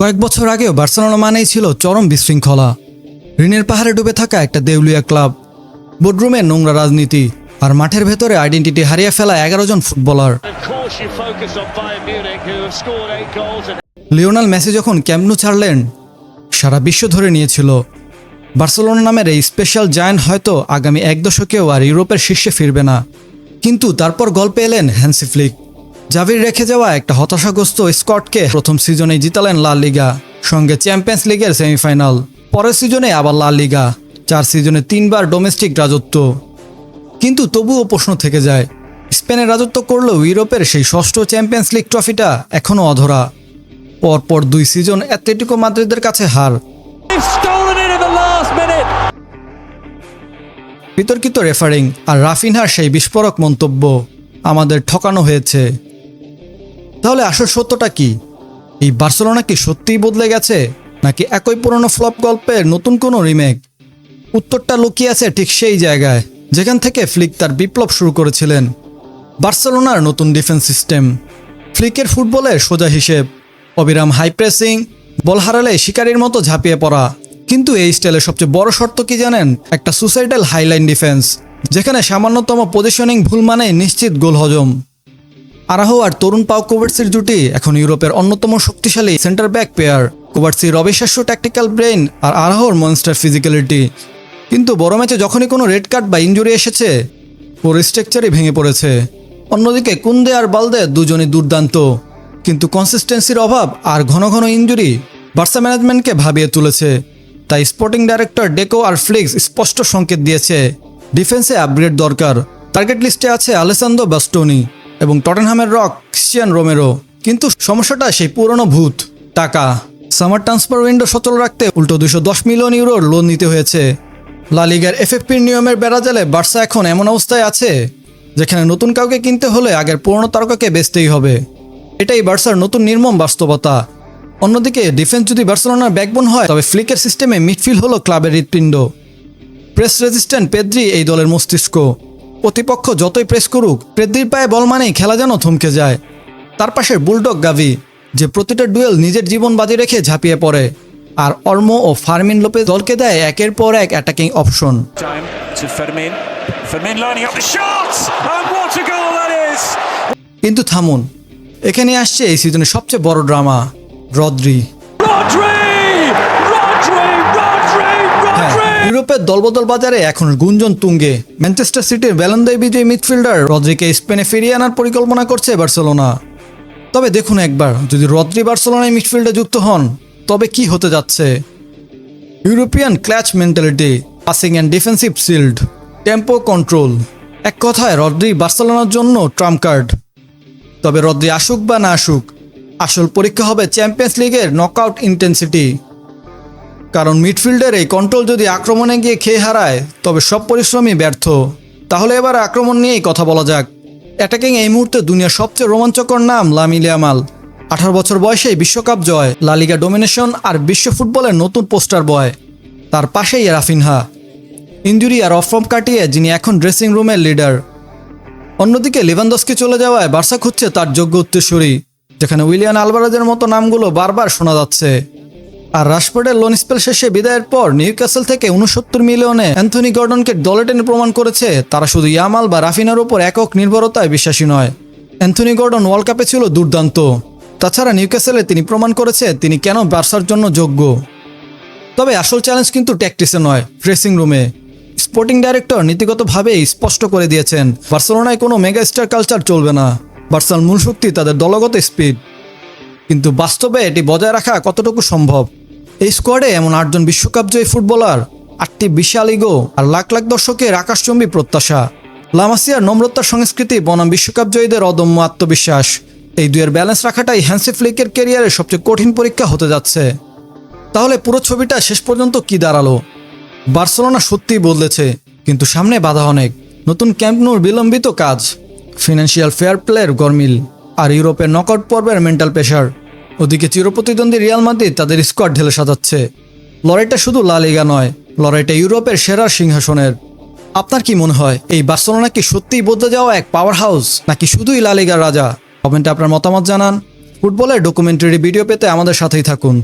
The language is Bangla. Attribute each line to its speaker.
Speaker 1: কয়েক বছর আগেও বার্সেলোনা মানেই ছিল চরম বিশৃঙ্খলা, ঋণের পাহাড়ে ডুবে থাকা একটা দেউলিয়া ক্লাব, বোর্ডরুমে নোংরা রাজনীতি, আর মাঠের ভেতরে আইডেন্টিটি হারিয়ে ফেলা 11 জন ফুটবলার। লিওনেল মেসি যখন ক্যাম্প নু ছাড়লেন, সারা বিশ্ব ধরে নিয়েছিল বার্সেলোনা নামের এই স্পেশাল জায়ান্ট হয়তো আগামী এক দশকেও আর ইউরোপের শীর্ষে ফিরবে না। কিন্তু তারপর গল্পে এলেন হ্যান্সি ফ্লিক। জাভির রেখে যাওয়া একটা হতাশাগ্রস্ত স্কটকে প্রথম সিজনেই জিতালেন লা লিগা, সঙ্গে চ্যাম্পিয়ন্স লিগের সেমিফাইনাল। পরের সিজনে আবার লা লিগা, 4 সিজনে 3 বার ডোমেস্টিক রাজত্ব। কিন্তু তবুও প্রশ্ন থেকে যায়, স্পেনের রাজত্ব করলেও ইউরোপের সেই ষষ্ঠ চ্যাম্পিয়ন্স লিগ ট্রফিটা এখনও অধরা। পরপর 2 সিজন অ্যাটলেটিকো মাদ্রিদের কাছে হার, বিতর্কিত রেফারিং আর রাফিনহার সেই বিস্ফোরক মন্তব্য, আমাদের ঠকানো হয়েছে। তাহলে আসল সত্যটা কি? এই বার্সেলোনা কি সত্যিই বদলে গেছে, নাকি একই পুরনো ফ্লপ গল্পের নতুন কোনো রিমেক? উত্তরটা লুকিয়ে আছে ঠিক সেই জায়গায় যেখান থেকে ফ্লিক তার বিপ্লব শুরু করেছিলেন। বার্সেলোনার নতুন ডিফেন্স সিস্টেম, ফ্লিকের ফুটবলের সোজা হিসেব, অবিরাম হাই প্রেসিং, বল হারালে শিকারির মতো ঝাঁপিয়ে পড়া। কিন্তু এই স্টাইলের সবচেয়ে বড় শর্ত কি জানেন? একটা সুসাইডাল হাইলাইন ডিফেন্স, যেখানে সামান্যতম পজিশনিং ভুল মানেই নিশ্চিত গোল হজম। আরাহো আর তরুণ পাও কোভার্সির জুটি এখন ইউরোপের অন্যতম শক্তিশালী সেন্টার ব্যাক পেয়ার। কোভার্সির অবিশ্বাস্য ট্যাকটিক্যাল ব্রেইন আর আরাহোর মনস্টার ফিজিক্যালিটি। কিন্তু বড় ম্যাচে যখনই কোনো রেড কার্ড বা ইনজুরি এসেছে, ওর স্ট্রাকচারই ভেঙে পড়েছে। অন্যদিকে কুন্দে আর বালদে দুজনই দুর্দান্ত, কিন্তু কনসিস্টেন্সির অভাব আর ঘন ঘন ইনজুরি বার্সা ম্যানেজমেন্টকে ভাবিয়ে তুলেছে। তাই স্পোর্টিং ডাইরেক্টর ডেকো আর ফ্লিক্স স্পষ্ট সংকেত দিয়েছে, ডিফেন্সে আপগ্রেড দরকার। টার্গেট লিস্টে আছে আলেসান্দ্রো বাস্টোনি এবং টটেনহামের রক ক্রিশ্চিয়ান রোমেরো। কিন্তু সমস্যাটা সেই পুরনো ভূত, টাকা। সামার ট্রান্সফার উইন্ডো সচল রাখতে উল্টো 210 মিলিয়ন ইউরোর লোন নিতে হয়েছে। লা লিগার এফএফপির নিয়মের বেড়াজালে বার্সা এখন এমন অবস্থায় আছে যেখানে নতুন কাউকে কিনতে হলে আগের পুরনো তারকাকে বেচতেই হবে। এটাই বার্সার নতুন নির্মম বাস্তবতা। অন্যদিকে ডিফেন্স যদি বার্সেলোনার ব্যাকবোন হয়, তবে ফ্লিকের সিস্টেমে মিডফিল্ড হলো ক্লাবের হৃৎপিণ্ড। প্রেস রেজিস্ট্যান্ট পেদ্রি এই দলের মস্তিষ্ক। প্রতিপক্ষ যতই প্রেস করুক, পেদ্রির পায়ে বল মানেই খেলা যেন থমকে যায়। তার পাশের বুলডগ গাভি, যে প্রতিটা ডুয়েল নিজের জীবন বাজি রেখে ঝাঁপিয়ে পড়ে। আর অর্মো ও ফার্মিন লোপেজ দলকে দেয় একের পর এক অ্যাটাকিং অপশন। কিন্তু থামুন, এখানে আসছে এই সিজনের সবচেয়ে বড় ড্রামা, রদ্রি। ইউরোপের দলবদল বাজারে এখন গুঞ্জন তুঙ্গে। ম্যানচেস্টার সিটির ব্যালন দ'র বিজয়ী মিডফিল্ডার রদ্রিকে স্পেনে ফিরিয়ে আনার পরিকল্পনা করছে বার্সেলোনা। তবে দেখুন একবার, যদি রদ্রি বার্সেলোনায় মিডফিল্ডে যুক্ত হন, তবে কি হতে যাচ্ছে? European clutch mentality, passing and defensive shield, tempo control. এক কথায় রদ্রি বার্সেলোনার জন্য ট্রাম্প কার্ড। তবে রদ্রি আসুক বা না আসুক, আসল পরীক্ষা হবে চ্যাম্পিয়ন্স লিগের নকআউট ইন্টেন্সিটি। কারণ মিডফিল্ডের এই কন্ট্রোল যদি আক্রমণে গিয়ে খেয়ে হারায়, তবে সব পরিশ্রমই ব্যর্থ। তাহলে এবার আক্রমণ নিয়েই কথা বলা যাক। অ্যাটাকিং এই মুহূর্তে দুনিয়ার সবচেয়ে রোমাঞ্চকর নাম লামিন ইয়ামাল। 18 বছর বয়সেই বিশ্বকাপ জয়, লা লিগা ডোমিনেশন আর বিশ্ব ফুটবলের নতুন পোস্টার বয়। তার পাশেই রাফিনহা, ইনজুরি আর অফ ফর্ম কাটিয়ে যিনি এখন ড্রেসিং রুমের লিডার। অন্যদিকে লেভানডস্কি চলে যাওয়ায় বার্সা খুঁজছে তার যোগ্য উত্তরসূরি, যেখানে উইলিয়ান আলভারেজের মতো নামগুলো বারবার শোনা যাচ্ছে। আর রাশফোর্ডের লোন স্পেল শেষে বিদায়ের পর নিউক্যাসল থেকে 69 মিলিয়নে অ্যান্থনি গর্ডনকে দলে টেনে প্রমাণ করেছে তারা শুধু ইয়ামাল বা রাফিনার উপর একক নির্ভরতায় বিশ্বাসী নয়। অ্যান্থনি গর্ডন ওয়ার্ল্ড কাপে ছিল দুর্দান্ত। তাছাড়া নিউক্যাসলে তিনি প্রমাণ করেছে তিনি কেন বার্সার জন্য যোগ্য। তবে আসল চ্যালেঞ্জ কিন্তু ট্যাকটিসে নয়, ড্রেসিং রুমে। স্পোর্টিং ডাইরেক্টর নীতিগতভাবেই স্পষ্ট করে দিয়েছেন, বার্সেলোনায় কোনো মেগা স্টার কালচার চলবে না। বার্সার মূল শক্তি তাদের দলগত স্পিড। কিন্তু বাস্তবে এটি বজায় রাখা কতটুকু সম্ভব? এই স্কোয়াডে এমন 8 জন বিশ্বকাপজয়ী ফুটবলার, 8টি বিশাল ইগো আর লাখ লাখ দর্শকের আকাশচুম্বী প্রত্যাশা। লামাসিয়ার নম্রতার সংস্কৃতি বনাম বিশ্বকাপজয়ীদের অদম্য আত্মবিশ্বাস, এই দুয়ের ব্যালেন্স রাখাটাই হ্যান্সি ফ্লিকের ক্যারিয়ারের সবচেয়ে কঠিন পরীক্ষা হতে যাচ্ছে। তাহলে পুরো ছবিটা শেষ পর্যন্ত কি দাঁড়ালো? বার্সেলোনা সত্যিই বদলেছে, কিন্তু সামনে বাধা অনেক। নতুন ক্যাম্প নুর বিলম্বিত কাজ, ফিনান্সিয়াল ফেয়ার প্লের গরমিল, আর ইউরোপের নকআউট পর্বের মেন্টাল প্রেশার। ওদিকে চিরপ্রতিদ্বন্দ্বী রিয়াল মাদ্রিদ তাদের স্কোয়াড ঢেলে সাজাচ্ছে। লড়াইটা শুধু লা লিগা নয়, লড়াইটা ইউরোপের সেরা সিংহাসনের। আপনার কি মনে হয়, এই বার্সেলোনা কি সত্যিই বদলে যাওয়া এক পাওয়ার হাউস, নাকি শুধুই লা লিগার রাজা? কমেন্টে আপনার মতামত জানান। ফুটবলের ডকুমেন্টারি ভিডিও পেতে আমাদের সাথেই থাকুন।